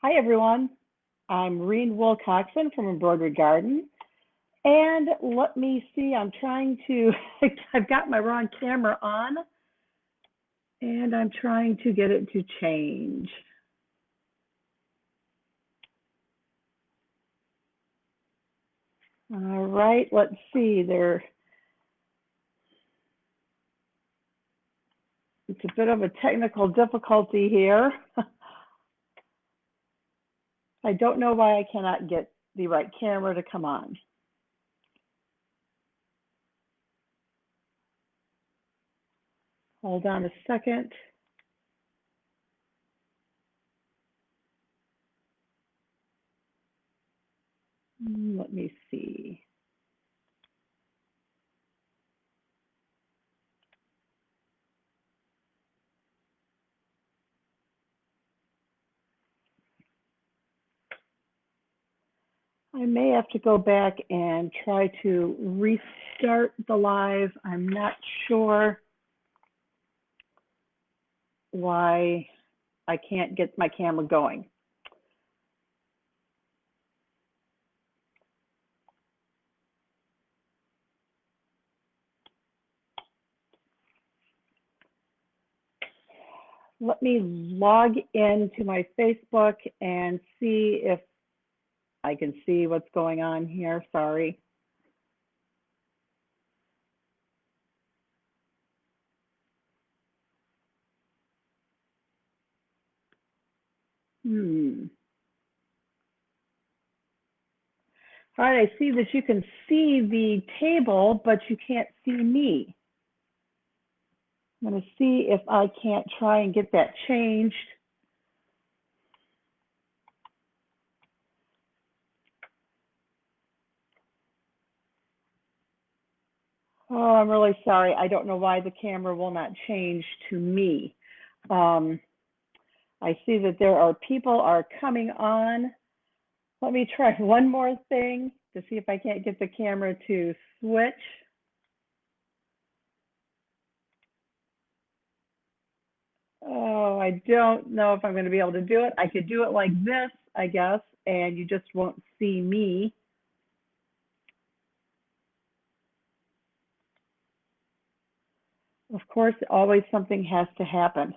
Hi, everyone. I'm Reen Wilcoxon from Embroidery Garden. And let me see, I'm trying to, I've got my wrong camera on, and I'm trying to get it to change. All right, let's see. It's a bit of a technical difficulty here. I don't know why I cannot get the right camera to come on. Hold on a second. Let me see. I may have to go back and try to restart the live. I'm not sure why I can't get my camera going. Let me log into my Facebook and see if I can see what's going on here. Sorry. All right, I see that you can see the table, but you can't see me. I'm going to see if I can't try and get that changed. Oh, I'm really sorry. I don't know why the camera will not change to me. I see that there are people are coming on. Let me try one more thing to see if I can't get the camera to switch. Oh, I don't know if I'm going to be able to do it. I could do it like this, I guess, and you just won't see me. Of course, always something has to happen.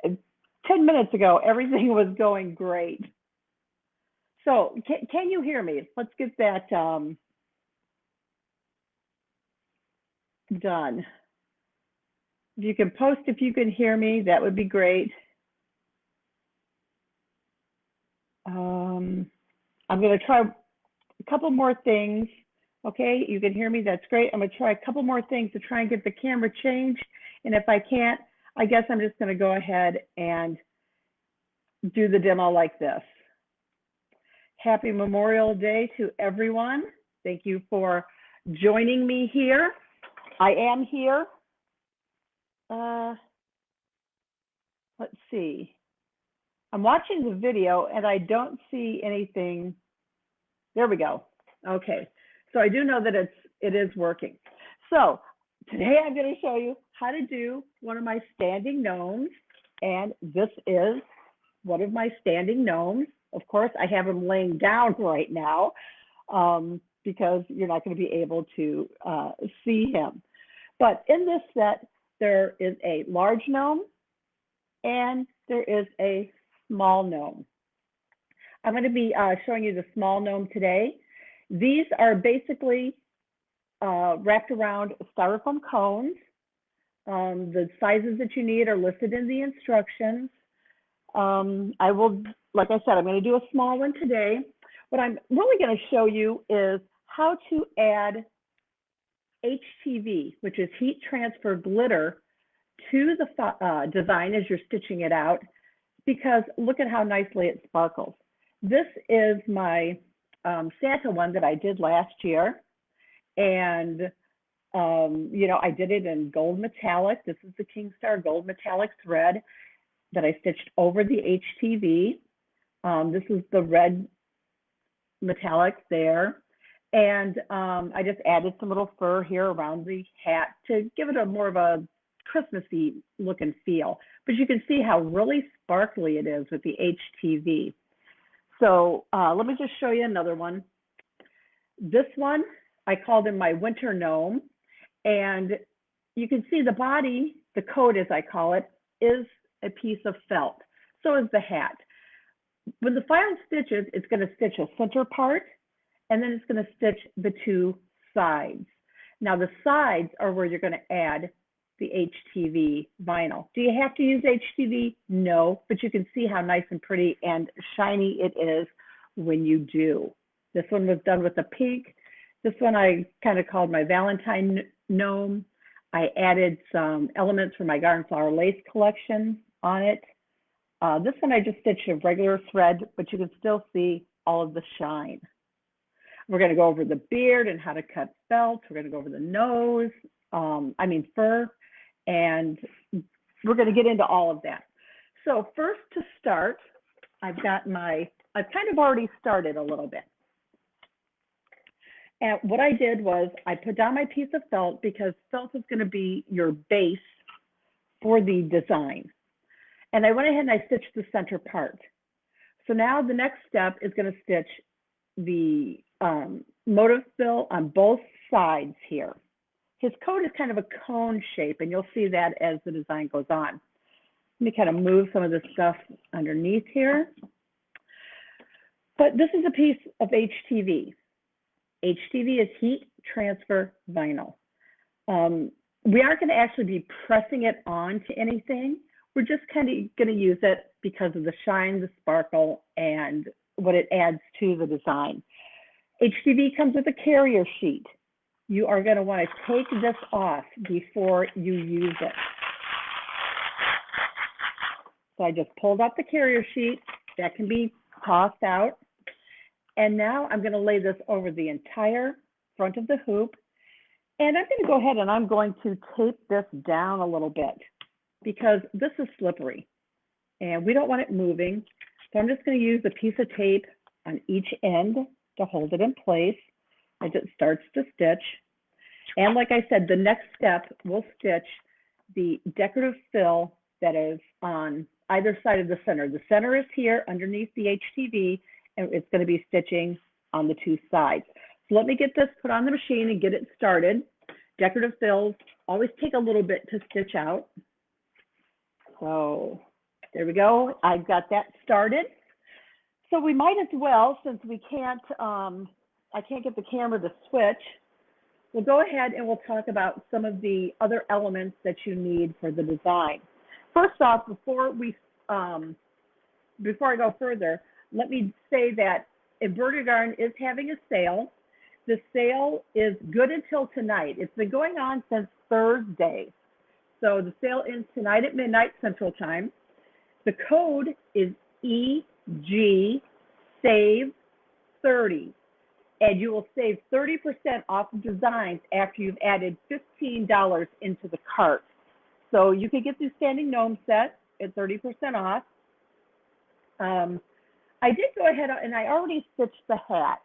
10 minutes ago, everything was going great. So can you hear me? Let's get that done. If you can post if you can hear me, that would be great. I'm going to try a couple more things. Okay, you can hear me, that's great. I'm going to try a couple more things to try and get the camera changed. And if I can't, I guess I'm just going to go ahead and do the demo like this. Happy Memorial Day to everyone. Thank you for joining me here. I am here. Let's see. I'm watching the video and I don't see anything. There we go. Okay, so I do know that it is working. So today I'm going to show you how to do one of my standing gnomes, and this is one of my standing gnomes. Of course, I have him laying down right now because you're not going to be able to see him. But in this set, there is a large gnome and there is a small gnome. I'm going to be showing you the small gnome today. These are basically wrapped around styrofoam cones. The sizes that you need are listed in the instructions. I will, like I said, I'm going to do a small one today. What I'm really going to show you is how to add HTV, which is heat transfer glitter, to the design as you're stitching it out, because look at how nicely it sparkles. This is my Santa one that I did last year, and you know, I did it in gold metallic. This is the Kingstar gold metallic thread that I stitched over the HTV. This is the red metallic there. And I just added some little fur here around the hat to give it a more of a Christmassy look and feel. But you can see how really sparkly it is with the HTV. So let me just show you another one. This one, I called him my winter gnome. And you can see the body, the coat as I call it, is a piece of felt. So is the hat. When the final stitches, it's going to stitch a center part, and then it's going to stitch the two sides. Now the sides are where you're going to add the HTV vinyl. Do you have to use HTV? No, but you can see how nice and pretty and shiny it is when you do. This one was done with the pink. This one I kind of called my Valentine gnome. I added some elements from my garden flower lace collection on it. This one I just stitched a regular thread, but you can still see all of the shine. We're going to go over the beard and how to cut felt. We're going to go over the nose, fur, and we're going to get into all of that. So first to start, I've kind of already started a little bit. And what I did was I put down my piece of felt because felt is going to be your base for the design. And I went ahead and I stitched the center part. So now the next step is going to stitch the motif fill on both sides here. His coat is kind of a cone shape, and you'll see that as the design goes on. Let me kind of move some of this stuff underneath here. But this is a piece of HTV. HTV is heat transfer vinyl. We aren't going to actually be pressing it onto anything. We're just kind of going to use it because of the shine, the sparkle, and what it adds to the design. HTV comes with a carrier sheet. You are going to want to take this off before you use it. So I just pulled out the carrier sheet. That can be tossed out. And now I'm going to lay this over the entire front of the hoop. And I'm going to go ahead and I'm going to tape this down a little bit because this is slippery and we don't want it moving. So I'm just going to use a piece of tape on each end to hold it in place as it starts to stitch. And like I said, the next step, we'll stitch the decorative fill that is on either side of the center. The center is here underneath the HTV, and it's going to be stitching on the two sides. So let me get this put on the machine and get it started. Decorative fills always take a little bit to stitch out. So there we go. I've got that started. So we might as well, since we can't, I can't get the camera to switch, we'll go ahead and we'll talk about some of the other elements that you need for the design. First off, before I go further, let me say that Embroidery Garden is having a sale. The sale is good until tonight. It's been going on since Thursday. So the sale ends tonight at midnight Central Time. The code is EG Save 30, and you will save 30% off of designs after you've added $15 into the cart. So you can get the Standing Gnome set at 30% off. I did go ahead and I already stitched the hat.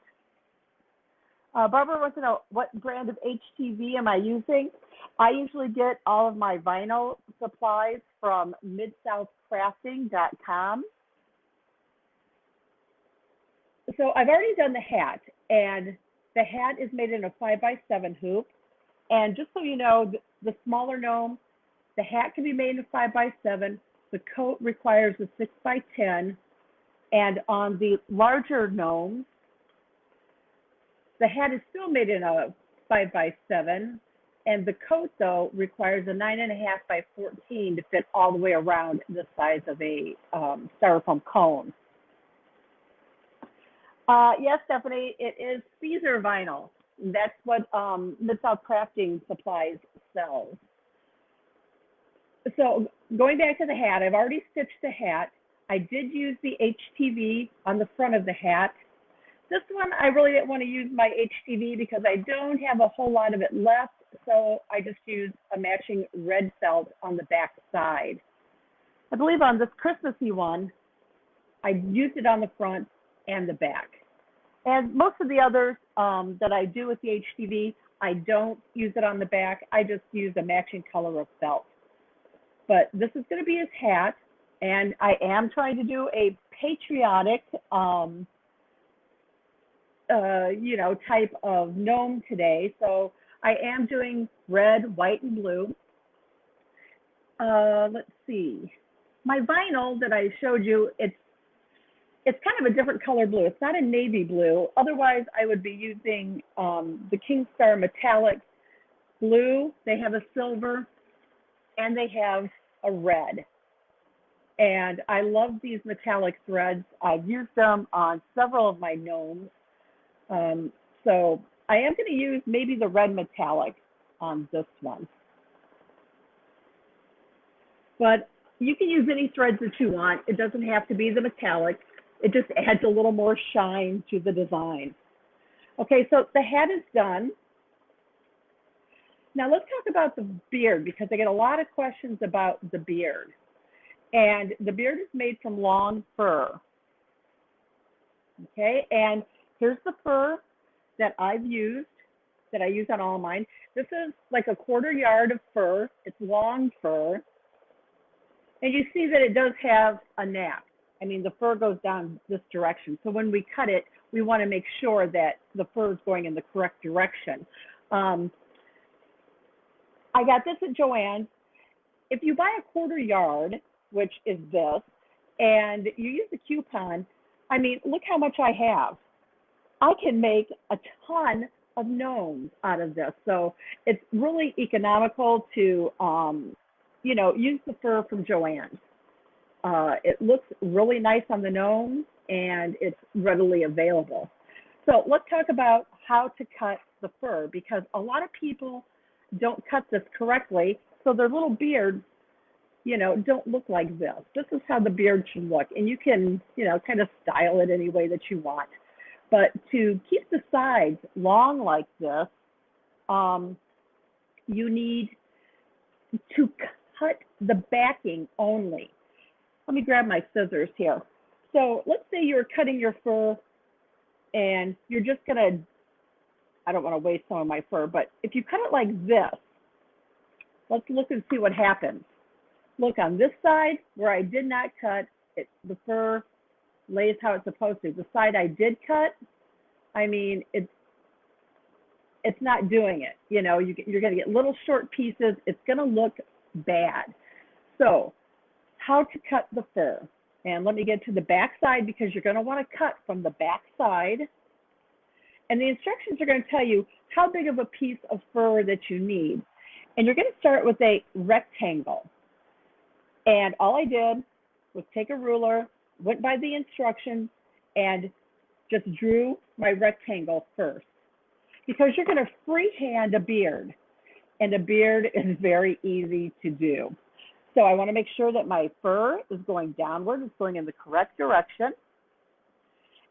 Barbara wants to know, what brand of HTV am I using? I usually get all of my vinyl supplies from midsouthcrafting.com. So I've already done the hat, and the hat is made in a 5x7 hoop. And just so you know, the smaller gnome, the hat can be made in a 5x7. The coat requires a 6x10. And on the larger gnomes, the hat is still made in a 5x7. And the coat, though, requires a 9.5x14 to fit all the way around the size of a styrofoam cone. Yes, Stephanie, it is Caesar vinyl. That's what Mid-South Crafting Supplies sells. So going back to the hat, I've already stitched the hat. I did use the HTV on the front of the hat. This one, I really didn't want to use my HTV because I don't have a whole lot of it left. So I just used a matching red felt on the back side. I believe on this Christmassy one, I used it on the front and the back. And most of the others that I do with the HTV, I don't use it on the back. I just use a matching color of felt. But this is going to be his hat. And I am trying to do a patriotic you know, type of gnome today. So I am doing red, white, and blue. Let's see. My vinyl that I showed you, it's kind of a different color blue. It's not a navy blue. Otherwise, I would be using the King Star metallic blue. They have a silver, and they have a red. And I love these metallic threads. I've used them on several of my gnomes. So I am going to use maybe the red metallic on this one. But you can use any threads that you want. It doesn't have to be the metallic. It just adds a little more shine to the design. Okay, so the hat is done. Now let's talk about the beard, because I get a lot of questions about the beard. And the beard is made from long fur. Okay, and here's the fur that I've used, that I use on all mine. This is like a 1/4 yard of fur. It's long fur. And you see that it does have a nap. I mean, the fur goes down this direction. So when we cut it, we want to make sure that the fur is going in the correct direction. I got this at Joann's. If you buy a 1/4 yard, which is this, and you use a coupon, I mean, look how much I have. I can make a ton of gnomes out of this. So it's really economical to, you know, use the fur from Joann's. It looks really nice on the gnomes, and it's readily available. So let's talk about how to cut the fur, because a lot of people don't cut this correctly. So their little beards, you know, don't look like this. This is how the beard should look. And you can, you know, kind of style it any way that you want. But to keep the sides long like this, you need to cut the backing only. Let me grab my scissors here. So let's say you're cutting your fur and you're just gonna, I don't want to waste some of my fur, but if you cut it like this, let's look and see what happens. Look, on this side where I did not cut, the fur lays how it's supposed to. The side I did cut, I mean, it's not doing it. You know, you're going to get little short pieces. It's going to look bad. So how to cut the fur. And let me get to the back side, because you're going to want to cut from the back side. And the instructions are going to tell you how big of a piece of fur that you need. And you're going to start with a rectangle. And all I did was take a ruler, went by the instructions, and just drew my rectangle first. Because you're going to freehand a beard, and a beard is very easy to do. So I want to make sure that my fur is going downward, it's going in the correct direction.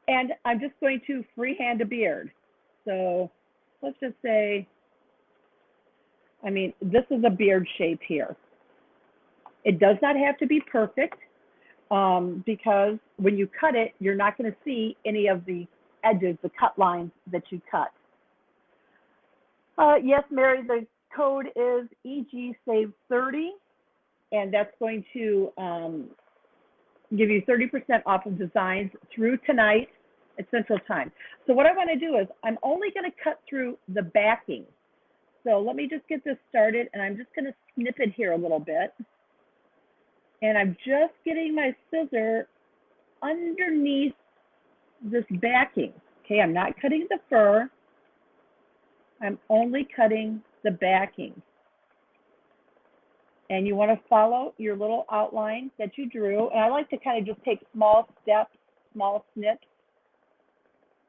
And I'm just going to freehand a beard. So let's just say, I mean, this is a beard shape here. It does not have to be perfect, because when you cut it, you're not going to see any of the edges, the cut lines that you cut. Yes, Mary, the code is EGSAVE30, and that's going to give you 30% off of designs through tonight at Central Time. So what I want to do is I'm only going to cut through the backing. So let me just get this started, and I'm just going to snip it here a little bit. And I'm just getting my scissor underneath this backing. Okay, I'm not cutting the fur. I'm only cutting the backing. And you want to follow your little outline that you drew. And I like to kind of just take small steps, small snips,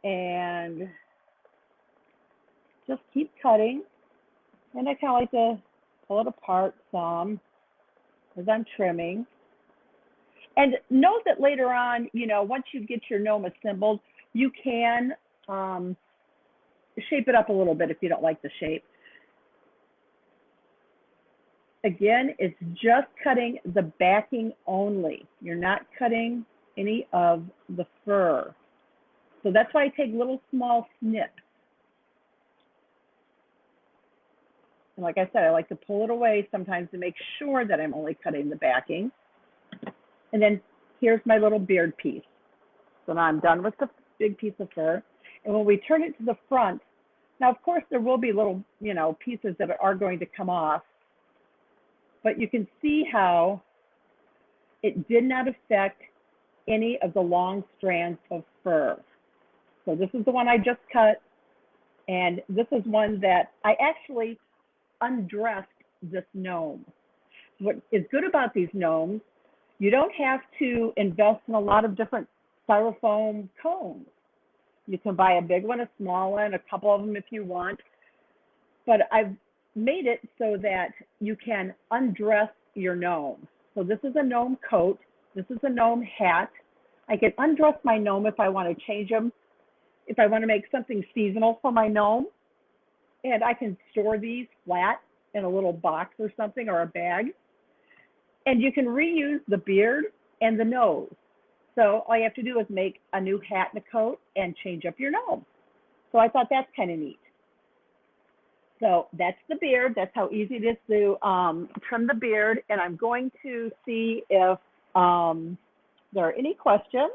and just keep cutting. And I kind of like to pull it apart some as I'm trimming. And note that later on, you know, once you get your gnome assembled, you can shape it up a little bit if you don't like the shape. Again, it's just cutting the backing only. You're not cutting any of the fur. So that's why I take little small snips. And like I said, I like to pull it away sometimes to make sure that I'm only cutting the backing. And then here's my little beard piece. So now I'm done with the big piece of fur. And when we turn it to the front, now of course there will be little, pieces that are going to come off, but you can see how it did not affect any of the long strands of fur. So this is the one I just cut, and this is one that I actually undressed this gnome. What is good about these gnomes, you don't have to invest in a lot of different styrofoam cones. You can buy a big one, a small one, a couple of them if you want. But I've made it so that you can undress your gnome. So this is a gnome coat. This is a gnome hat. I can undress my gnome if I want to change them, if I want to make something seasonal for my gnome. And I can store these flat in a little box or something, or a bag. And you can reuse the beard and the nose. So all you have to do is make a new hat and a coat and change up your gnome. So I thought that's kind of neat. So that's the beard. That's how easy it is to trim the beard. And I'm going to see if there are any questions.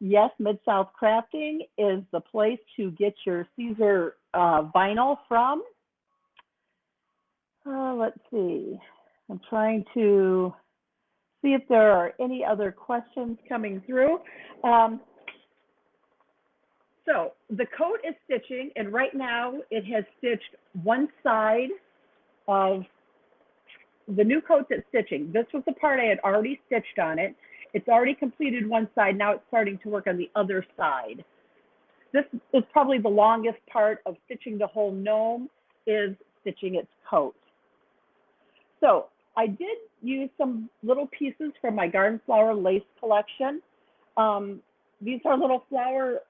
Yes, Mid-South Crafting is the place to get your Caesar vinyl from. Let's see. I'm trying to see if there are any other questions coming through. So the coat is stitching, and right now it has stitched one side of the new coat that's stitching. This was the part I had already stitched on it. It's already completed one side. Now it's starting to work on the other side. This is probably the longest part of stitching the whole gnome, is stitching its coat. So I did use some little pieces from my garden flower lace collection. These are little flower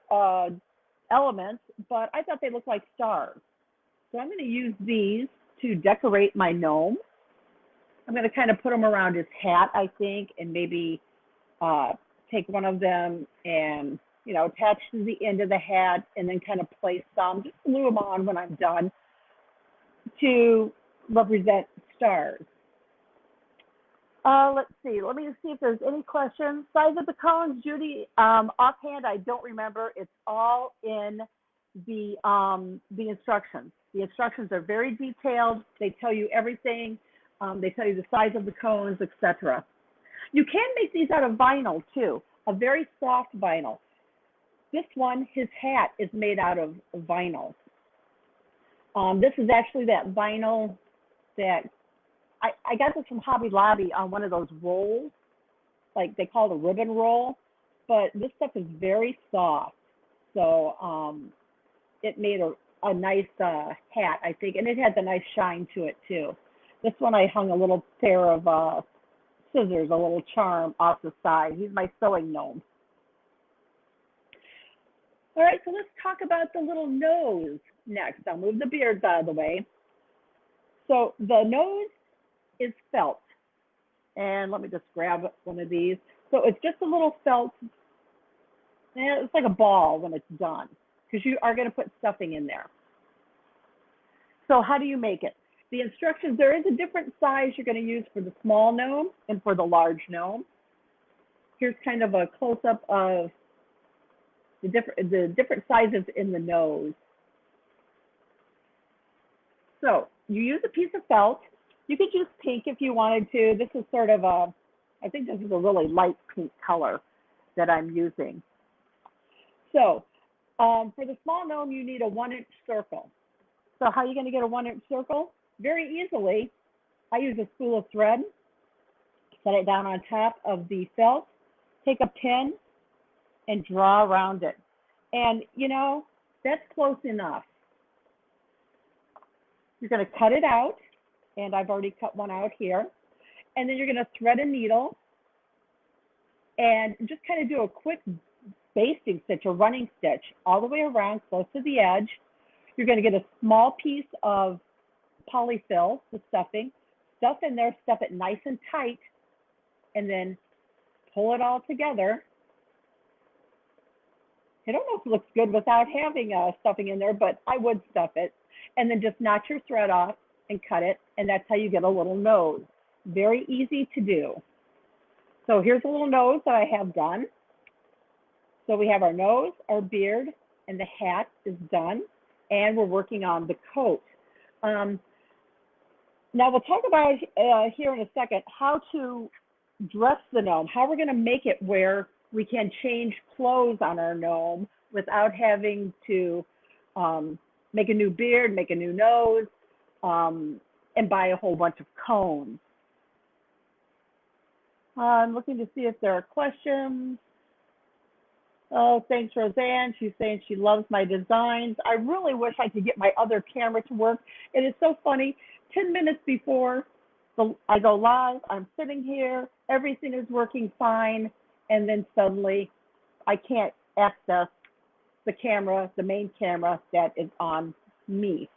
elements, but I thought they looked like stars. So I'm going to use these to decorate my gnome. I'm going to kind of put them around his hat, I think, and maybe take one of them and, attach to the end of the hat, and then kind of place some, just glue them on when I'm done, to represent stars. Let's see. Let me see if there's any questions. Size of the cones, Judy. Offhand, I don't remember. It's all in the instructions. The instructions are very detailed. They tell you everything. They tell you the size of the cones, etc. You can make these out of vinyl too, a very soft vinyl. This one, his hat is made out of vinyl. This is actually that vinyl that I got this from Hobby Lobby on one of those rolls, like they call it a ribbon roll, but this stuff is very soft. So it made a nice hat, I think, and it has a nice shine to it too. This one I hung a little pair of scissors, a little charm off the side. He's my sewing gnome. All right, so let's talk about the little nose next. I'll move the beards out of the way. So the nose is felt. And let me just grab one of these. So it's just a little felt. And it's like a ball when it's done, because you are going to put stuffing in there. So how do you make it? The instructions, there is a different size you're going to use for the small gnome and for the large gnome. Here's kind of a close-up of the different sizes in the nose. So you use a piece of felt. You could use pink if you wanted to. This is sort of I think this is a really light pink color that I'm using. So for the small gnome, you need a 1-inch circle. So how are you going to get a 1-inch circle? Very easily. I use a spool of thread, set it down on top of the felt, take a pin, and draw around it. And, that's close enough. You're going to cut it out, and I've already cut one out here. And then you're going to thread a needle and just kind of do a quick basting stitch, a running stitch, all the way around close to the edge. You're going to get a small piece of polyfill, the stuffing, stuff in there, stuff it nice and tight, and then pull it all together. I don't know if it looks good without having stuffing in there, but I would stuff it. And then just notch your thread off and cut it, and that's how you get a little nose. Very easy to do. So here's a little nose that I have done. So we have our nose, our beard, and the hat is done, and we're working on the coat. Now we'll talk about here in a second how to dress the gnome, how we're going to make it where we can change clothes on our gnome without having to make a new beard, make a new nose, and buy a whole bunch of cones. I'm looking to see if there are questions. Oh, thanks, Roseanne. She's saying she loves my designs. I really wish I could get my other camera to work. It is so funny. 10 minutes before I go live, I'm sitting here, everything is working fine, and then suddenly I can't access the camera, the main camera that is on me.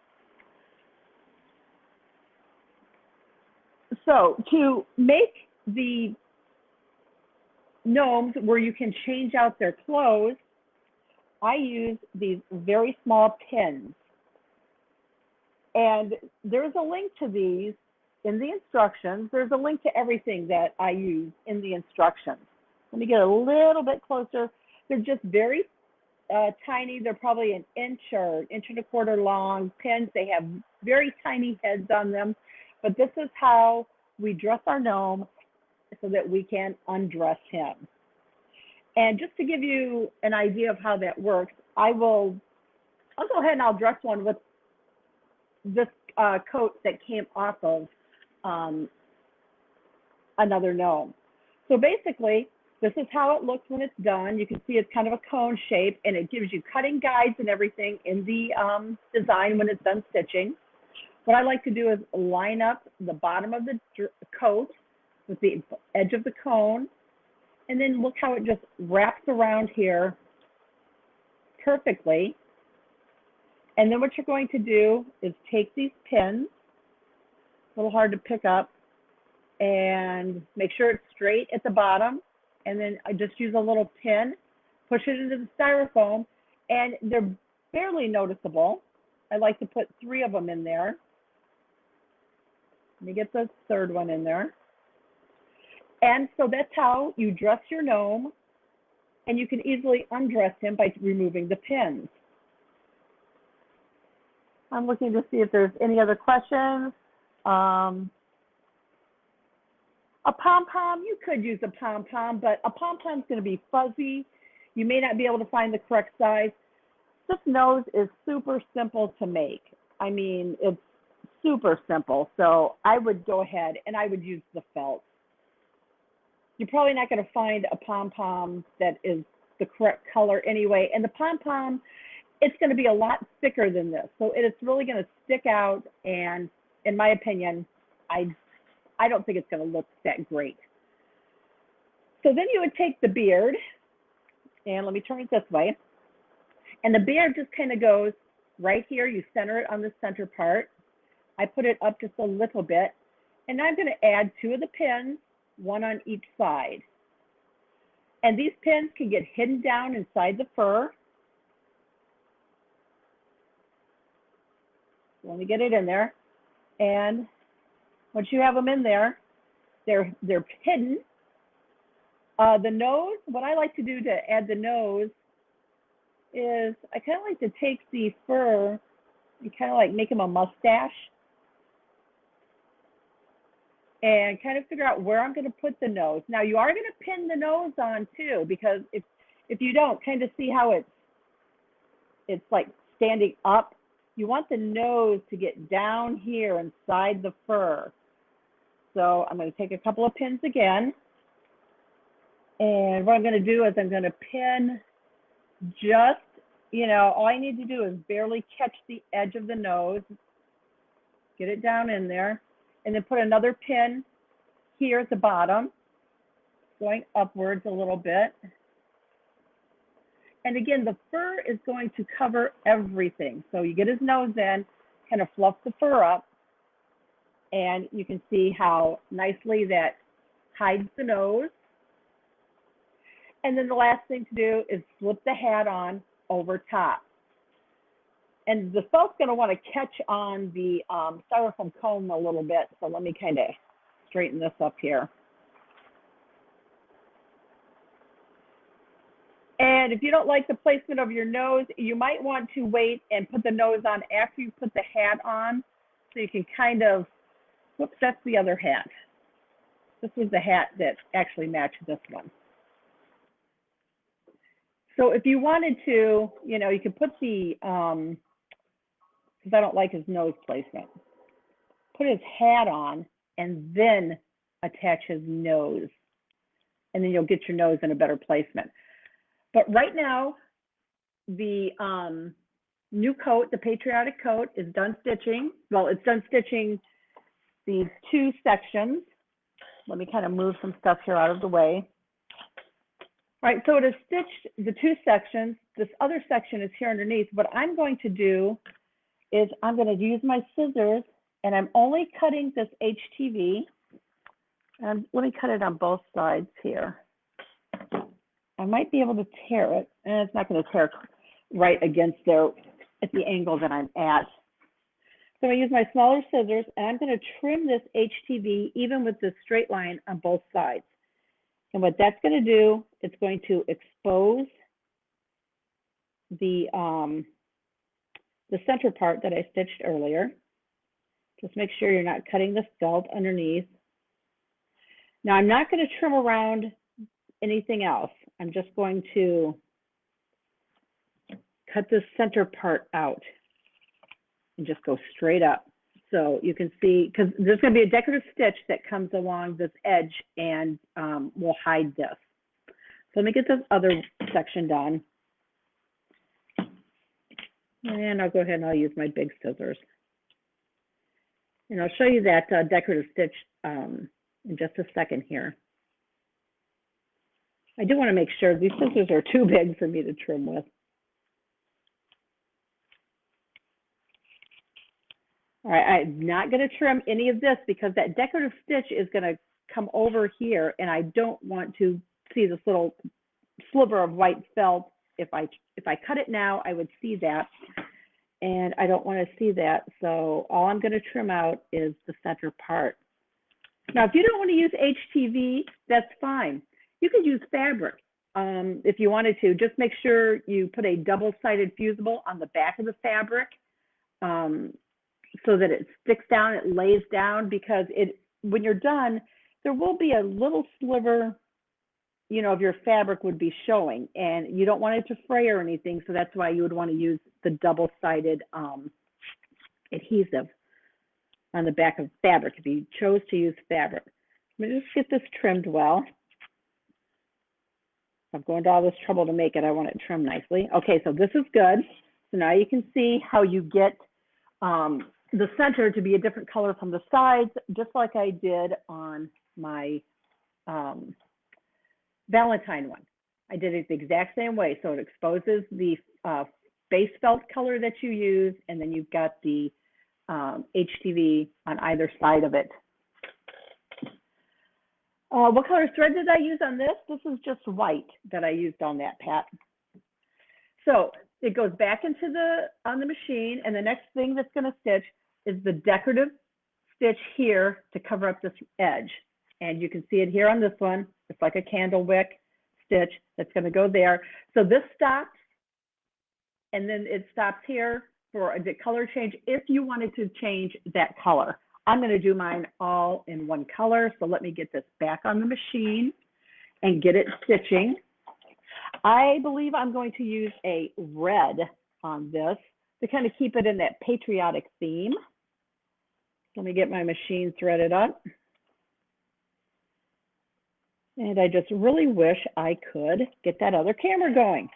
So to make the gnomes where you can change out their clothes, I use these very small pins. And there's a link to these in the instructions. There's a link to everything that I use in the instructions. Let me get a little bit closer. They're just very tiny. They're probably an inch or inch and a quarter long pins. They have very tiny heads on them. But this is how we dress our gnome so that we can undress him. And just to give you an idea of how that works, I'll go ahead and I'll dress one with this coat that came off of another gnome. So basically, this is how it looks when it's done. You can see it's kind of a cone shape, and it gives you cutting guides and everything in the design when it's done stitching. What I like to do is line up the bottom of the coat with the edge of the cone, and then look how it just wraps around here perfectly. And then what you're going to do is take these pins, a little hard to pick up, and make sure it's straight at the bottom. And then I just use a little pin, push it into the styrofoam, and they're barely noticeable. I like to put 3 of them in there. Let me get the 3rd one in there. And so that's how you dress your gnome, and you can easily undress him by removing the pins. I'm looking to see if there's any other questions. A pom-pom, you could use a pom-pom, but a pom-pom is going to be fuzzy. You may not be able to find the correct size. This nose is super simple to make. I mean, it's super simple. So I would go ahead and I would use the felt. You're probably not going to find a pom-pom that is the correct color anyway. And the pom-pom, it's going to be a lot thicker than this. So it's really going to stick out. And in my opinion, I don't think it's going to look that great. So then you would take the beard, and let me turn it this way. And the beard just kind of goes right here. You center it on the center part. I put it up just a little bit. And now I'm going to add 2 of the pins, 1 on each side. And these pins can get hidden down inside the fur. Let me get it in there. And once you have them in there, they're hidden. The nose, what I like to do to add the nose is I kind of like to take the fur and kind of like make him a mustache and kind of figure out where I'm going to put the nose. Now you are going to pin the nose on too, because if you don't, kind of see how it's like standing up. You want the nose to get down here inside the fur. So I'm going to take a couple of pins again. And what I'm going to do is I'm going to pin just, all I need to do is barely catch the edge of the nose, get it down in there, and then put another pin here at the bottom, going upwards a little bit. And again, the fur is going to cover everything. So you get his nose in, kind of fluff the fur up, and you can see how nicely that hides the nose. And then the last thing to do is slip the hat on over top. And the felt's going to want to catch on the styrofoam cone a little bit. So let me kind of straighten this up here. And fine. If you don't like the placement of your nose, you might want to wait and put the nose on after you put the hat on, so you can kind of, whoops, that's the other hat. This was the hat that actually matched this one. So if you wanted to, you know, you could put the, because I don't like his nose placement, put his hat on and then attach his nose. And then you'll get your nose in a better placement. But right now, the new coat, the patriotic coat, is done stitching. Well, it's done stitching these two sections. Let me kind of move some stuff here out of the way. All right, so it has stitched the two sections. This other section is here underneath. What I'm going to do is I'm going to use my scissors, and I'm only cutting this HTV. And let me cut it on both sides here. I might be able to tear it, and it's not going to tear right against there at the angle that I'm at. So I'm going to use my smaller scissors, and I'm going to trim this HTV even with this straight line on both sides. And what that's going to do, it's going to expose the center part that I stitched earlier. Just make sure you're not cutting the felt underneath. Now I'm not going to trim around anything else. I'm just going to cut this center part out and just go straight up. So you can see, because there's going to be a decorative stitch that comes along this edge and will hide this. So let me get this other section done. And I'll go ahead and I'll use my big scissors. And I'll show you that decorative stitch in just a second here. I do want to make sure these scissors are too big for me to trim with. All right, I'm not going to trim any of this because that decorative stitch is going to come over here, and I don't want to see this little sliver of white felt. If I cut it now, I would see that, and I don't want to see that. So all I'm going to trim out is the center part. Now, if you don't want to use HTV, that's fine. You could use fabric if you wanted to. Just make sure you put a double-sided fusible on the back of the fabric. So that it sticks down, it lays down, because when you're done, there will be a little sliver, you know, of your fabric would be showing, and you don't want it to fray or anything. So that's why you would want to use the double-sided adhesive on the back of fabric if you chose to use fabric. Let me just get this trimmed well. I'm going to all this trouble to make it. I want it trimmed nicely. Okay, so this is good. So now you can see how you get the center to be a different color from the sides, just like I did on my Valentine one. I did it the exact same way. So it exposes the base felt color that you use, and then you've got the HTV on either side of it. What color thread did I use on this? This is just white that I used on that pat. So it goes back into on the machine, and the next thing that's going to stitch is the decorative stitch here to cover up this edge. And you can see it here on this one. It's like a candle wick stitch that's going to go there. So this stops, and then it stops here for the color change if you wanted to change that color. I'm going to do mine all in one color. So let me get this back on the machine and get it stitching. I believe I'm going to use a red on this to kind of keep it in that patriotic theme. Let me get my machine threaded up. And I just really wish I could get that other camera going.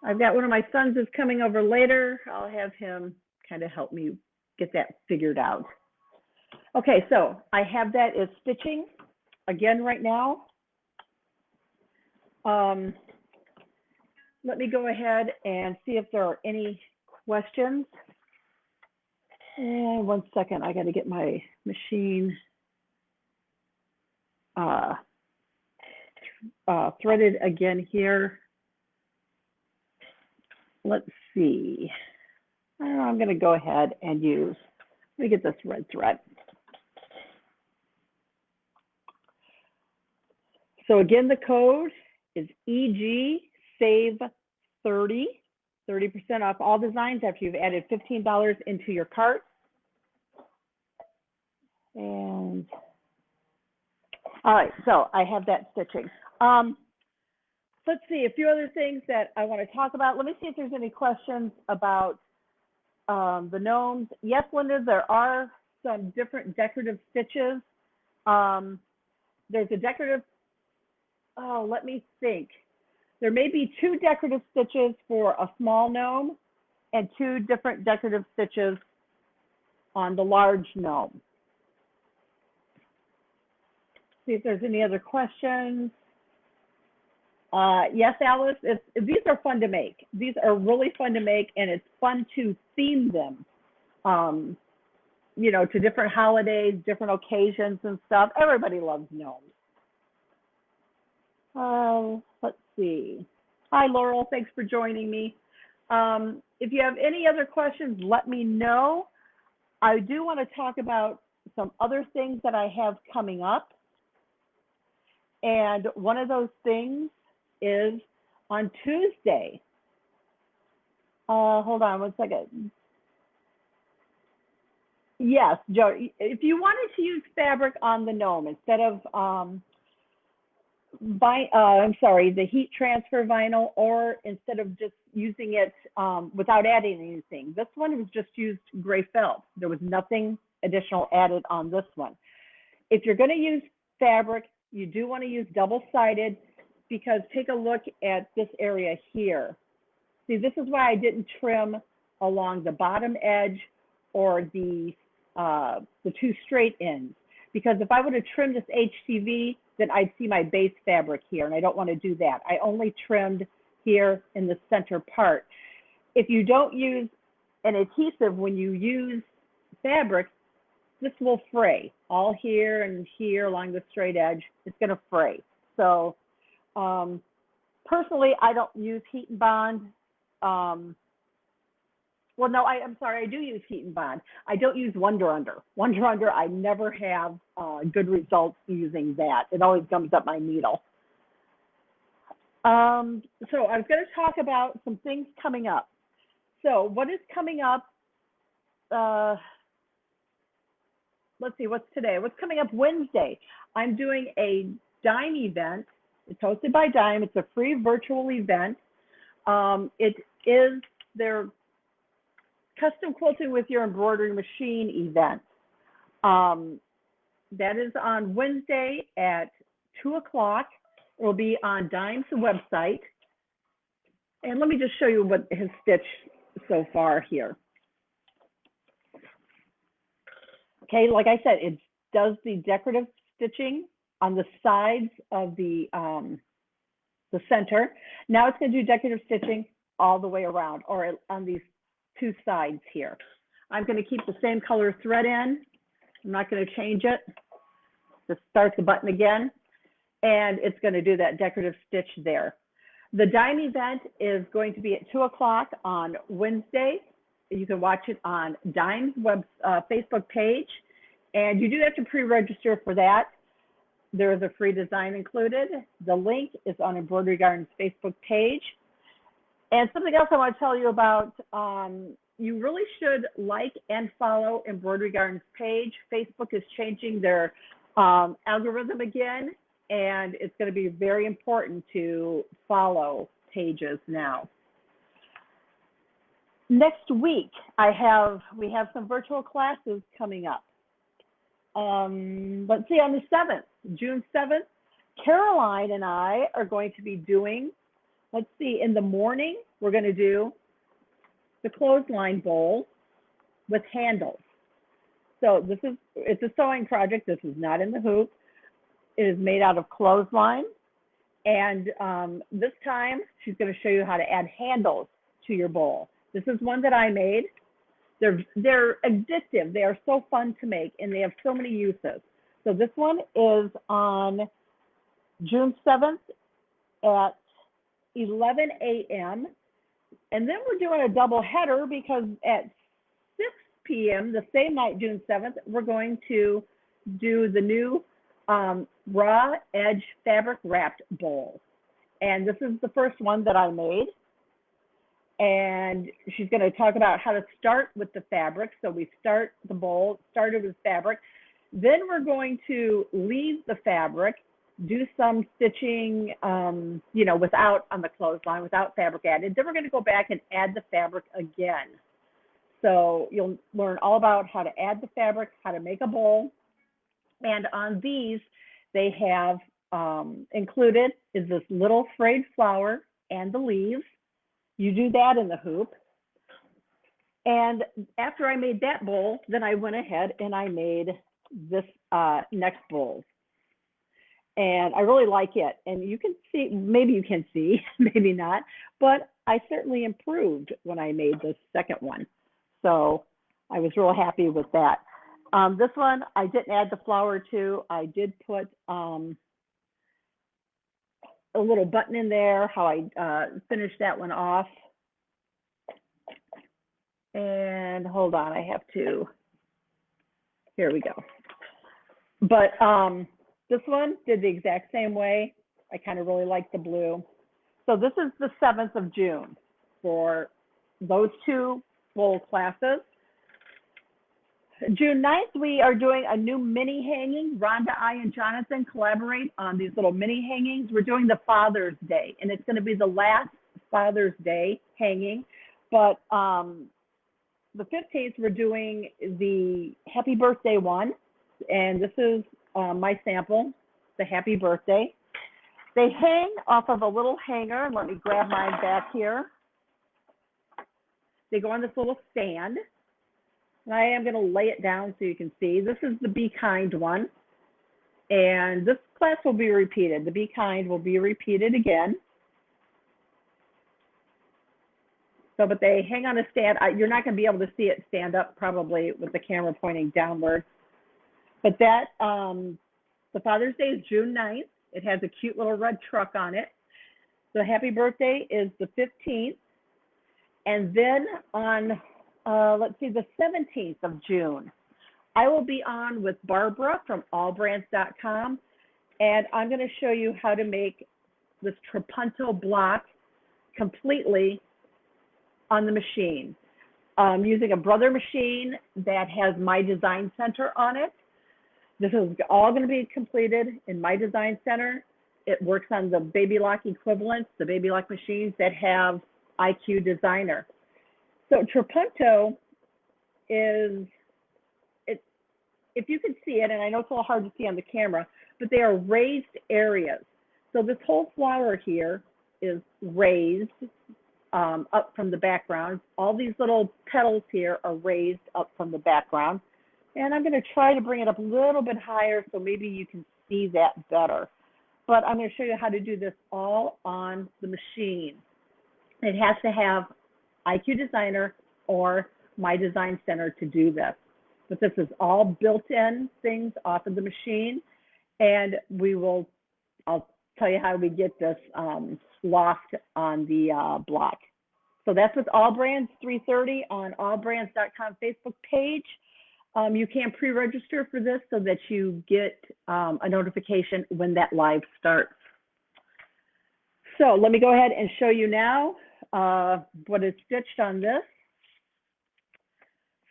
I've got one of my sons is coming over later. I'll have him kind of help me get that figured out. Okay, so I have that as stitching again right now. Let me go ahead and see if there are any questions. And 1 second, I got to get my machine threaded again here. Let's see. I'm going to go ahead and use, let me get this red thread. So again, the code is EG save 30% off all designs after you've added $15 into your cart. And all right, so I have that stitching. Let's see, a few other things that I want to talk about. Let me see if there's any questions about the gnomes. Yes, Linda, there are some different decorative stitches. There's a decorative, oh, let me think. There may be 2 decorative stitches for a small gnome and 2 different decorative stitches on the large gnome. See if there's any other questions. Yes, Alice, these are fun to make. These are really fun to make, and it's fun to theme them, you know, to different holidays, different occasions and stuff. Everybody loves gnomes. Let's see. Hi, Laurel. Thanks for joining me. If you have any other questions, let me know. I do want to talk about some other things that I have coming up. And one of those things is on Tuesday. Hold on one second. Yes, Joe, if you wanted to use fabric on the gnome instead of, the heat transfer vinyl, or instead of just using it without adding anything. This one was just used gray felt. There was nothing additional added on this one. If you're going to use fabric, you do want to use double-sided, because take a look at this area here. See, this is why I didn't trim along the bottom edge or the 2 straight ends, because if I would have trimmed this HTV, then I'd see my base fabric here, and I don't want to do that. I only trimmed here in the center part. If you don't use an adhesive when you use fabric, this will fray all here and here along the straight edge. It's going to fray. So personally, I don't use heat and bond. Well, no, I'm sorry, I do use heat and bond. I don't use Wonder Under. Wonder Under, I never have good results using that. It always gums up my needle. So I was going to talk about some things coming up. So what is coming up? Let's see, what's today? What's coming up Wednesday? I'm doing a Dime event. It's hosted by Dime. It's a free virtual event. It is their custom quilting with your embroidery machine event. That is on Wednesday at 2 o'clock. It will be on Dime's website. And let me just show you what his stitched so far here. Okay, like I said, it does the decorative stitching on the sides of the center. Now it's going to do decorative stitching all the way around, or on these 2 sides here. I'm going to keep the same color thread in. I'm not going to change it. Just start the button again, and it's going to do that decorative stitch there. The Dime event is going to be at 2 o'clock on Wednesday. You can watch it on Dime's Facebook page, and you do have to pre-register for that. There is a free design included. The link is on Embroidery Garden's Facebook page. And something else I want to tell you about, you really should like and follow Embroidery Garden's page. Facebook is changing their algorithm again, and it's going to be very important to follow pages now. Next week, we have some virtual classes coming up. Let's see, on the 7th, June 7th, Caroline and I are going to be doing, let's see, in the morning, we're going to do the clothesline bowl with handles. So it's a sewing project. This is not in the hoop. It is made out of clothesline. And this time, she's going to show you how to add handles to your bowl. This is one that I made. They're addictive. They are so fun to make, and they have so many uses. So this one is on June 7th at 11 a.m. And then we're doing a double header, because at 6 p.m. the same night, June 7th, we're going to do the new raw edge fabric wrapped bowl. And this is the first one that I made. And she's going to talk about how to start with the fabric. So we start the bowl, started with fabric. Then we're going to leave the fabric, do some stitching, you know, without on the clothesline, without fabric added. Then we're going to go back and add the fabric again. So you'll learn all about how to add the fabric, how to make a bowl. And on these, they have included is this little frayed flower and the leaves. You do that in the hoop. And after I made that bowl, then I went ahead and I made this next bowl. And I really like it. And you can see, maybe you can see, maybe not, but I certainly improved when I made this second one. So I was real happy with that. This one, I didn't add the flower to. I did put a little button in there, how I finished that one off. And hold on, I have to, here we go. But this one did the exact same way. I kind of really like the blue. So this is the 7th of June for those two bowl classes. June 9th, we are doing a new mini hanging. Rhonda, I, and Jonathan collaborate on these little mini hangings. We're doing the Father's Day, and it's going to be the last Father's Day hanging. But the 15th, we're doing the Happy Birthday one, and this is my sample, the Happy Birthday. They hang off of a little hanger. Let me grab mine back here. They go on this little stand. And I am going to lay it down so you can see. This is the Be Kind one. And this class will be repeated. The Be Kind will be repeated again. So, but they hang on a stand. You're not going to be able to see it stand up probably with the camera pointing downward. But that, the Father's Day is June 9th. It has a cute little red truck on it. The Happy Birthday is the 15th. And then on let's see, the 17th of June, I will be on with Barbara from allbrands.com, and I'm going to show you how to make this trapunto block completely on the machine. Using a Brother machine that has My Design Center on it. This is all going to be completed in My Design Center. It works on the Baby Lock equivalents, the Baby Lock machines that have IQ Designer. So trapunto is, if you can see it, and I know it's a little hard to see on the camera, but they are raised areas. So this whole flower here is raised up from the background. All these little petals here are raised up from the background. And I'm going to try to bring it up a little bit higher so maybe you can see that better. But I'm going to show you how to do this all on the machine. It has to have IQ Designer or My Design Center to do this. But this is all built-in things off of the machine. And I'll tell you how we get this loft on the block. So that's with All Brands 3:30 on allbrands.com Facebook page. You can pre-register for this so that you get a notification when that live starts. So let me go ahead and show you now what is stitched on this.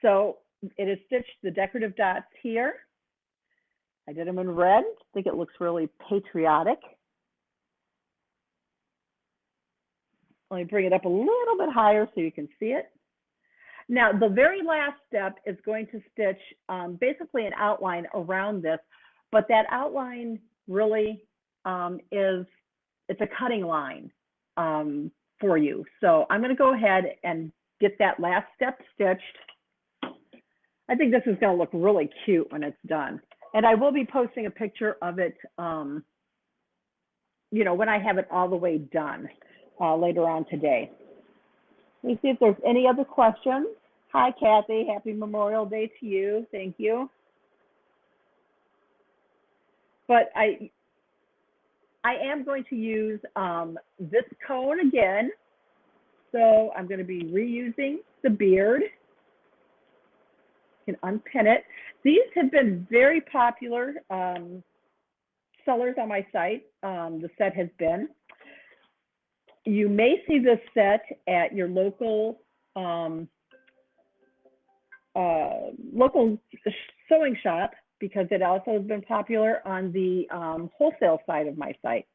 So it is stitched the decorative dots here. I did them in red. I think it looks really patriotic. Let me bring it up a little bit higher so you can see it. Now, the very last step is going to stitch basically an outline around this, but that outline really it's a cutting line for you. So I'm going to go ahead and get that last step stitched. I think this is going to look really cute when it's done. And I will be posting a picture of it, you know, when I have it all the way done later on today. Let me see if there's any other questions. Hi, Kathy. Happy Memorial Day to you. Thank you. But I am going to use this cone again. So I'm going to be reusing the beard. You can unpin it. These have been very popular sellers on my site. The set has been. You may see this set at your local local sewing shop, because it also has been popular on the wholesale side of my site.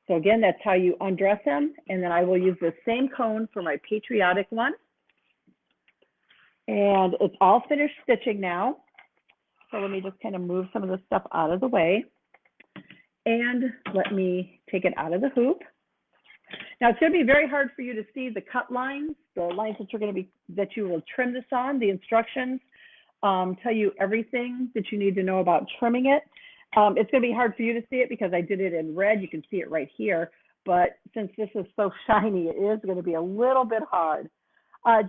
So again, that's how you undress him. And then I will use the same cone for my patriotic one. And it's all finished stitching now. So let me just kind of move some of the stuff out of the way. And let me take it out of the hoop. Now it's going to be very hard for you to see the cut lines, the lines that you're going to be, that you will trim this on. The instructions tell you everything that you need to know about trimming it. It's going to be hard for you to see it because I did it in red. You can see it right here. But since this is so shiny, it is going to be a little bit hard.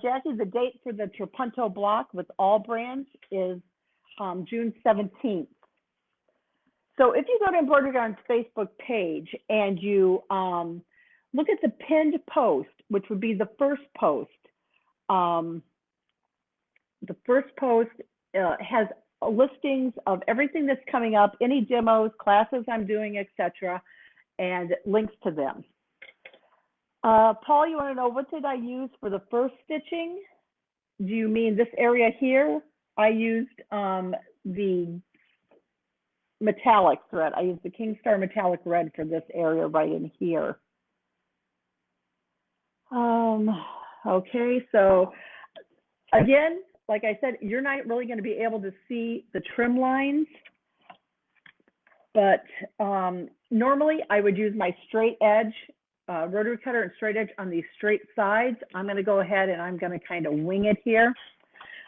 Jackie, the date for the Trapunto block with all brands is June 17th. So if you go to Embroidery Yarn's Facebook page and you look at the pinned post, which would be the first post. The first post has listings of everything that's coming up, any demos, classes I'm doing, etc., and links to them. Paul, you want to know, what did I use for the first stitching? Do you mean this area here? I used the metallic thread. I used the King Star metallic red for this area right in here. Okay, so again, like I said, you're not really going to be able to see the trim lines, but normally I would use my straight edge rotary cutter and straight edge on these straight sides. I'm going to go ahead and I'm going to kind of wing it here.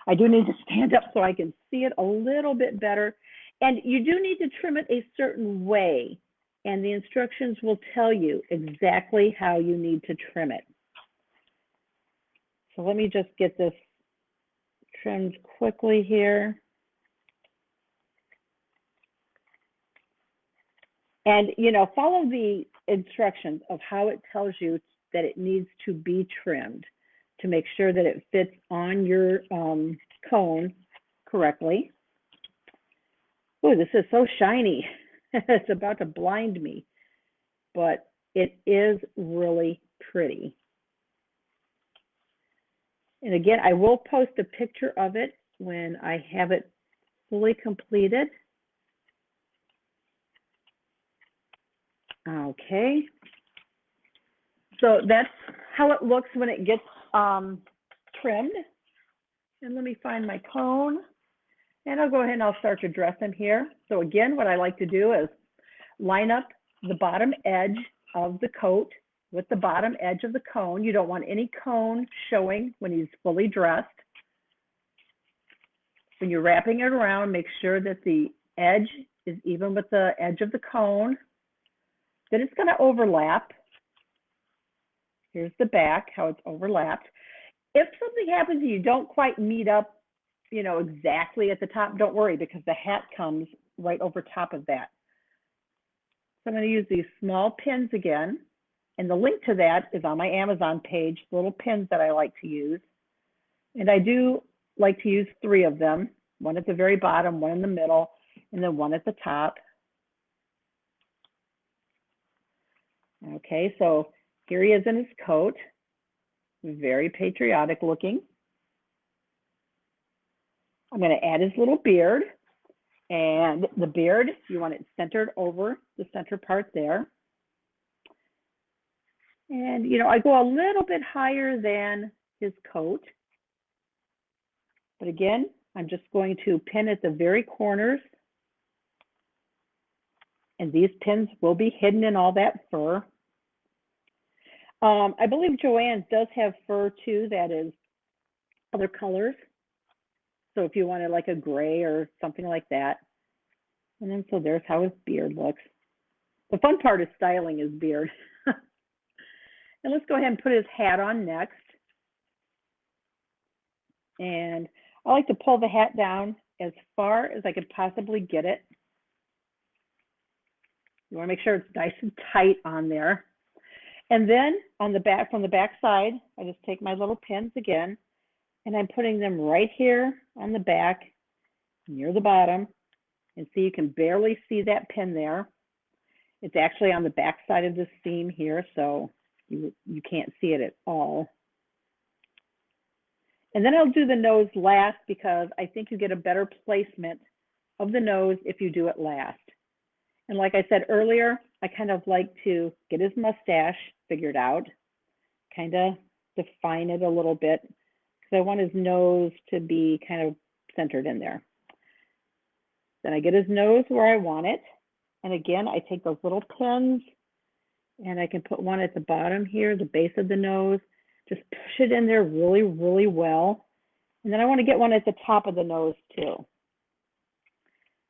I do need to stand up so I can see it a little bit better. And you do need to trim it a certain way, and the instructions will tell you exactly how you need to trim it. So let me just get this trimmed quickly here. And, you know, follow the instructions of how it tells you that it needs to be trimmed to make sure that it fits on your cone correctly. Oh, this is so shiny. It's about to blind me, but it is really pretty. And again, I will post a picture of it when I have it fully completed. Okay. So that's how it looks when it gets trimmed. And let me find my cone. And I'll go ahead and I'll start to dress him here. So again, what I like to do is line up the bottom edge of the coat with the bottom edge of the cone. You don't want any cone showing when he's fully dressed. When you're wrapping it around, make sure that the edge is even with the edge of the cone. Then it's going to overlap. Here's the back, how it's overlapped. If something happens and you don't quite meet up, you know, exactly at the top, don't worry, because the hat comes right over top of that. So I'm going to use these small pins again. And the link to that is on my Amazon page, the little pins that I like to use. And I do like to use 3 of them, one at the very bottom, one in the middle, and then one at the top. Okay, so here he is in his coat, very patriotic looking. I'm going to add his little beard, and the beard, you want it centered over the center part there. And, you know, I go a little bit higher than his coat. But again, I'm just going to pin at the very corners. And these pins will be hidden in all that fur. I believe Joanne does have fur too that is other colors. So if you wanted like a gray or something like that. And then so there's how his beard looks. The fun part is styling his beard. And let's go ahead and put his hat on next. And I like to pull the hat down as far as I could possibly get it. You want to make sure it's nice and tight on there. And then on the back, from the back side, I just take my little pins again, and I'm putting them right here on the back, near the bottom. And see, you can barely see that pin there. It's actually on the back side of the seam here, so you can't see it at all. And then I'll do the nose last because I think you get a better placement of the nose if you do it last. And like I said earlier, I kind of like to get his mustache figured out, kind of define it a little bit, because I want his nose to be kind of centered in there. Then I get his nose where I want it. And again, I take those little pins and I can put one at the bottom here, the base of the nose, just push it in there really, really well. And then I want to get one at the top of the nose too,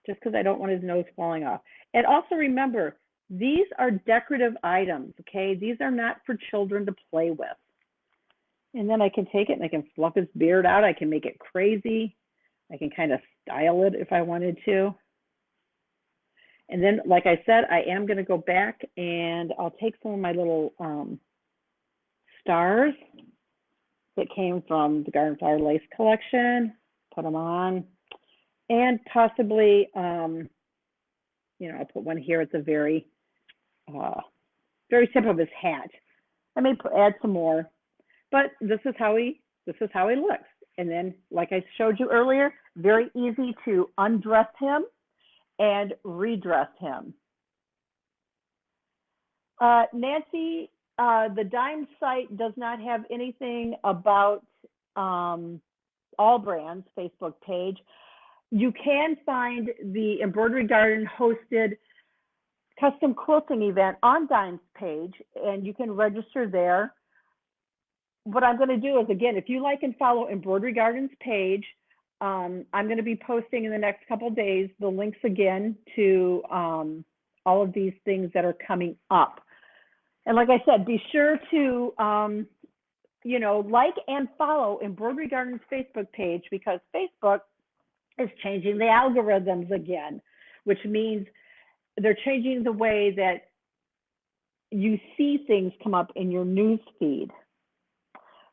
just because I don't want his nose falling off. And also remember, these are decorative items, okay? These are not for children to play with. And then I can take it and I can fluff his beard out. I can make it crazy. I can kind of style it if I wanted to. And then, like I said, I am going to go back and I'll take some of my little stars that came from the Garden Flower Lace collection, put them on, and possibly, you know, I'll put one here at the very tip of his hat. I may add some more, but this is how he looks. And then, like I showed you earlier, very easy to undress him and redress him. Nancy, the Dime site does not have anything about All Brands Facebook page. You can find the Embroidery Garden hosted custom quilting event on Dime's page, and you can register there. What I'm going to do is, again, if you like and follow Embroidery Garden's page, I'm going to be posting in the next couple of days the links again to all of these things that are coming up. And like I said, be sure to, you know, like and follow Embroidery Garden's Facebook page, because Facebook is changing the algorithms again, which means they're changing the way that you see things come up in your news feed.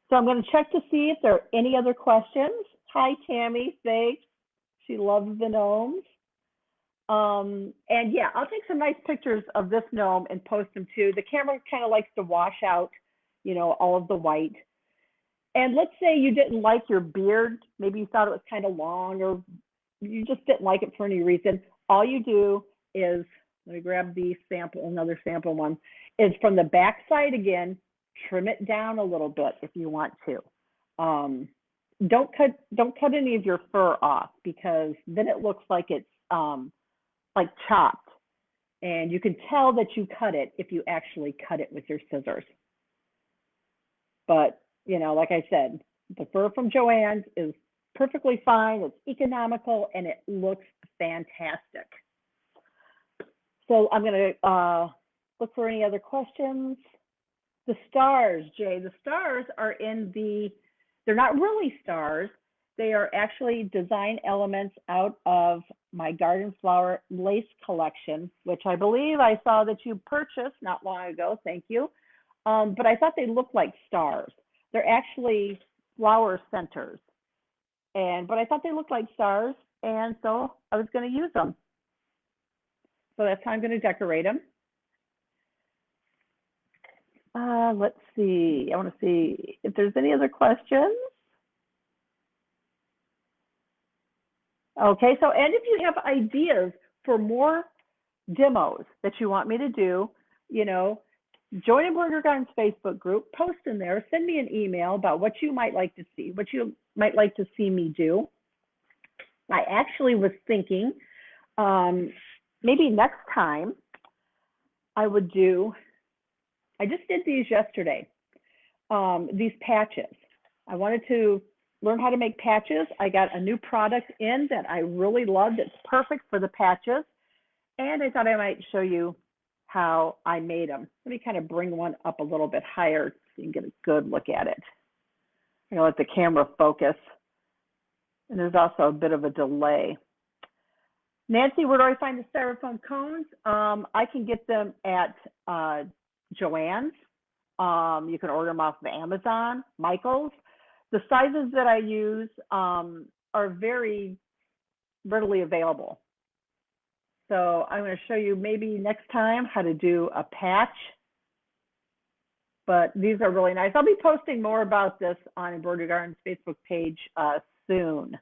So I'm going to check to see if there are any other questions. Hi, Tammy, thanks. She loves the gnomes. And yeah, I'll take some nice pictures of this gnome and post them too. The camera kind of likes to wash out, you know, all of the white. And let's say you didn't like your beard. Maybe you thought it was kind of long, or you just didn't like it for any reason. All you do is, let me grab the sample, another sample one, is from the back side again, trim it down a little bit if you want to. Don't cut any of your fur off, because then it looks like it's like chopped, and you can tell that you cut it if you actually cut it with your scissors. But you know, like I said, the fur from Joann's is perfectly fine. It's economical and it looks fantastic. So I'm going to look for any other questions. The stars, Jay, the stars are in the, they're not really stars. They are actually design elements out of my Garden Flower Lace collection, which I believe I saw that you purchased not long ago. Thank you. But I thought they looked like stars. They're actually flower centers. But I thought they looked like stars, and so I was going to use them. So that's how I'm going to decorate them. Let's see. I want to see if there's any other questions. Okay, so, and if you have ideas for more demos that you want me to do, you know, join Embroidery Garden's Facebook group, post in there, send me an email about what you might like to see, what you might like to see me do. I actually was thinking maybe next time I would do, I just did these yesterday, these patches. I wanted to learn how to make patches. I got a new product in that I really loved. It's perfect for the patches. And I thought I might show you how I made them. Let me kind of bring one up a little bit higher so you can get a good look at it. I'm gonna let the camera focus. And there's also a bit of a delay. Nancy, where do I find the styrofoam cones? I can get them at Joann's. You can order them off of Amazon, Michael's. The sizes that I use are very readily available. So I'm going to show you maybe next time how to do a patch. But these are really nice. I'll be posting more about this on Embroidery Garden's Facebook page soon.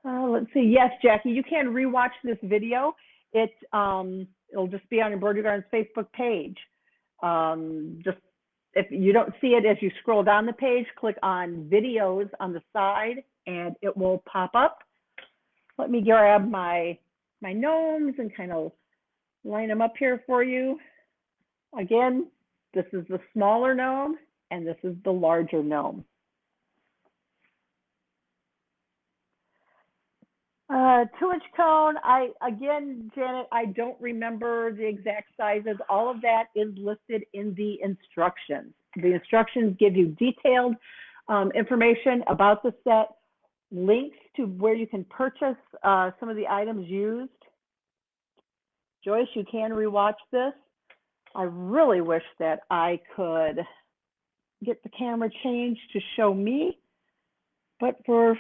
Let's see. Yes, Jackie, you can rewatch this video. It'll just be on Embroidery Garden's Facebook page. Just if you don't see it as you scroll down the page, click on videos on the side and it will pop up. Let me grab my gnomes and kind of line them up here for you. Again, this is the smaller gnome and this is the larger gnome. 2-inch cone. Again, Janet, I don't remember the exact sizes. All of that is listed in the instructions. The instructions give you detailed information about the set, links to where you can purchase some of the items used. Joyce, you can rewatch this. I really wish that I could get the camera changed to show me, but for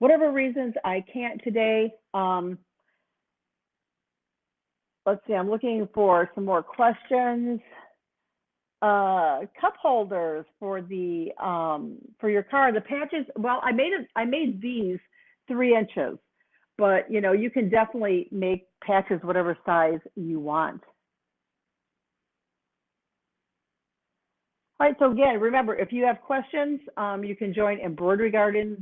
whatever reasons, I can't today. Let's see, I'm looking for some more questions. Cup holders for the for your car. The patches, well, I made these 3 inches, but you know, you can definitely make patches whatever size you want. All right, so again, remember, if you have questions, you can join Embroidery Garden's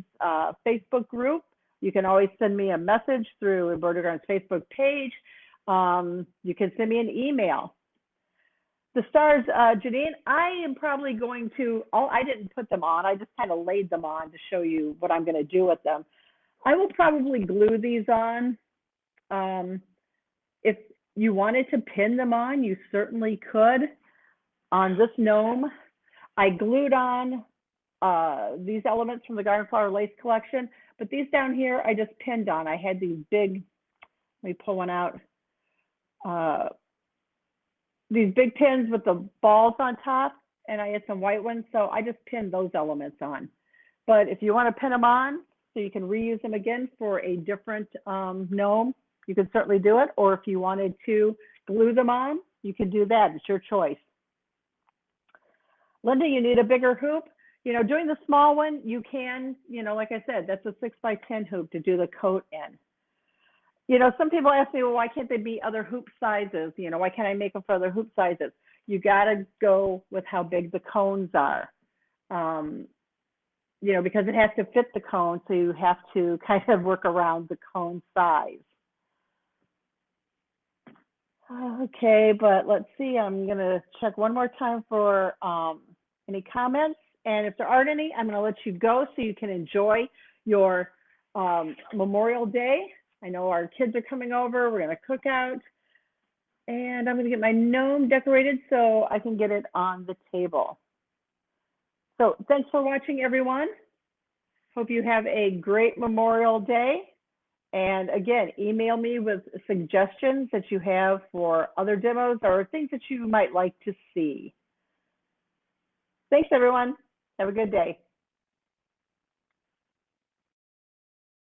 Facebook group. You can always send me a message through Embroidery Garden's Facebook page. You can send me an email. The stars, Janine, I am probably going to, I didn't put them on, I just kind of laid them on to show you what I'm going to do with them. I will probably glue these on. If you wanted to pin them on, you certainly could. On this gnome, I glued on these elements from the Garden Flower Lace collection, but these down here I just pinned on. I had these big, let me pull one out, these big pins with the balls on top, and I had some white ones, so I just pinned those elements on. But if you want to pin them on so you can reuse them again for a different gnome, you can certainly do it. Or if you wanted to glue them on, you can do that. It's your choice. Linda, you need a bigger hoop. You know, doing the small one, you can, you know, like I said, that's a 6x10 hoop to do the coat in. You know, some people ask me, well, why can't they be other hoop sizes? You know, why can't I make them for other hoop sizes? You got to go with how big the cones are. You know, because it has to fit the cone, so you have to kind of work around the cone size. Okay, but let's see, I'm gonna check one more time for any comments. And if there aren't any, I'm gonna let you go so you can enjoy your Memorial Day. I know our kids are coming over, we're gonna cook out. And I'm gonna get my gnome decorated so I can get it on the table. So thanks for watching, everyone. Hope you have a great Memorial Day. And again, email me with suggestions that you have for other demos or things that you might like to see. Thanks, everyone. Have a good day.